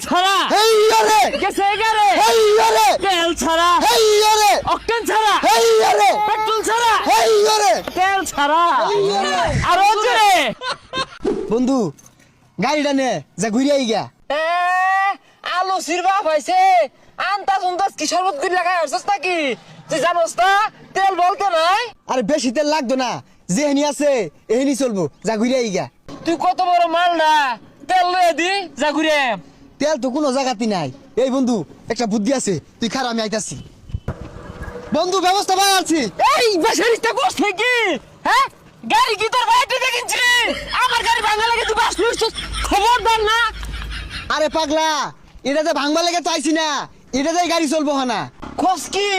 ছাড়া হেই আরে গেছে গারে হেই আরে তেল ছাড়া হেই আরে অকটেন ছাড়া হেই আরে পেট্রোল ছাড়া হেই আরে তেল ছাড়া আরো জোরে বন্ধু গাড়িটা নে যা ঘুরে আই গা এ আলো সিরবা হইছে আন্তা সুন্দাস কি শরবত করে লাগাই হছস নাকি তুই জানোস না তেল বলতে নাই আরে বেশি তেল লাগতো না যেহেনি আছে এহেনি চলবো যা ঘুরে আই গা তুই কত বড় মাল না তেল লয়ে দি যা ঘুরে তেল তো কোনো জায়গাতে নাই এই বন্ধু একটা বুদ্ধি আছে তুই খারাপ আমি আইতাছি বন্ধু ব্যবস্থা বানাচ্ছি এই বেশারিটা বসে কি হ্যাঁ গাড়ি কি তোর বাইরে দেখিনছি আমার গাড়ি ভাঙা লাগে তুই বাস লইছস খবরদার না আরে পাগলা এটা যে ভাঙবা লেগে তো আইছি না এটা দিয়ে গাড়ি চলবো না খোঁজ কি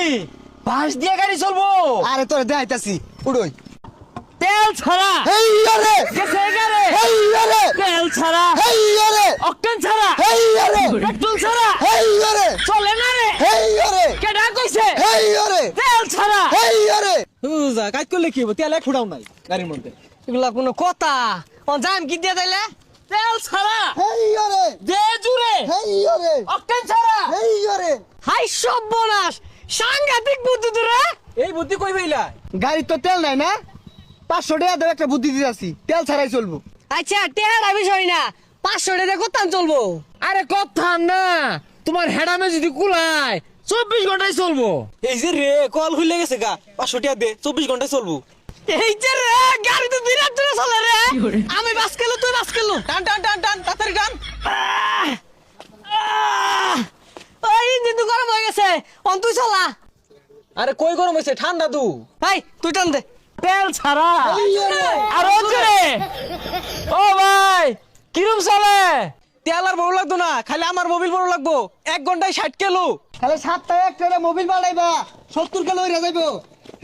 বাস দিয়ে গাড়ি চলবো আরে তোরে দেখাইতাছি উড়োই তেল ছাড়া হেই আরে গেছে গারে হেই আরে তেল ছাড়া হেই আরে অকটেন ছাড়া হেই আরে পেট্রোল ছাড়া হেই আরে চলে না রে হেই আরে কেডা কইছে হেই আরে তেল ছাড়া হেই আরে যা কাজ করলে কি হবে তেল এক ফুটাও নাই গাড়ির মধ্যে এগুলা কোনো কথা ও জাম কি দিয়ে দিলে তেল ছাড়া হেই আরে দে জুরে হেই আরে অকটেন ছাড়া হেই আরে হাই সর্বনাশ সাংঘাতিক বুদ্ধি তোরা এই বুদ্ধি কই পাইলা গাড়ি তো তেল নাই না 500 টাকা দেব একটা বুদ্ধি দিতেছি তেল ছাড়াই চলবো আচ্ছা টেহারা বিষয় না 500 টাকা করতাম চলবো আরে কথা না তোমার হেডামে যদি কুলায় 24 ঘন্টায় চলবো এই যে রে কল হইলে গেছে গা 500 টাকা দে 24 ঘন্টা চলবো এই যে রে গাড়ি তো বিরাট জোরে চলে রে আমি বাস কেলো তুই বাস কেলো টান টান টান টান তাড়াতাড়ি টান ওই ইঞ্জিন তো গরম হয়ে গেছে অন তুই চলা আরে কই গরম হইছে ঠান্ডা তু ভাই তুই টান দে তেল ছাড়া হেই আরে আর জোরে ও ভাই কিরম চলে তেল আর বড় লাগতো না খালি আমার মোবিল বড় লাগবো 1 ঘন্টায় 60 কিলো তাহলে 7 টাকা একটা মোবাইল বাড়াইবা 70 কিলো হইরা যাইবো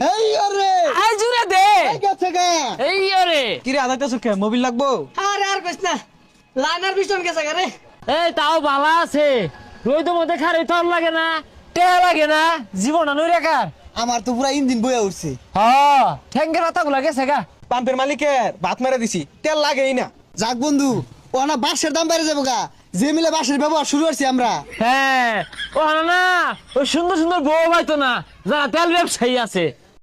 হেই আরে আই জুরে দে এই গেছে গা এই আরে কি রে আধাইতে সুখে মোবিল লাগবো আরে আর কইস না লাইনার পিছন গেছে রে এই তাও ভালো আছে রোদের মধ্যে খারে তোর লাগে না টেহা লাগে না জীবন নই রেখার আমার তো পুরা ইঞ্জিন বইয়া উঠছে হ্যাঁ ঠ্যাঙ্গের পাতাগুলা গেছে গা পাম্পের মালিকের ভাত মেরে দিছি তেল লাগেই না যাক বন্ধু ও না বাঁশের দাম বেড়ে যাবো গা যে মিলে বাঁশের ব্যবহার শুরু করছি আমরা হ্যাঁ ও না ওই সুন্দর সুন্দর বউ হয়তো না যারা তেল ব্যবসায়ী আছে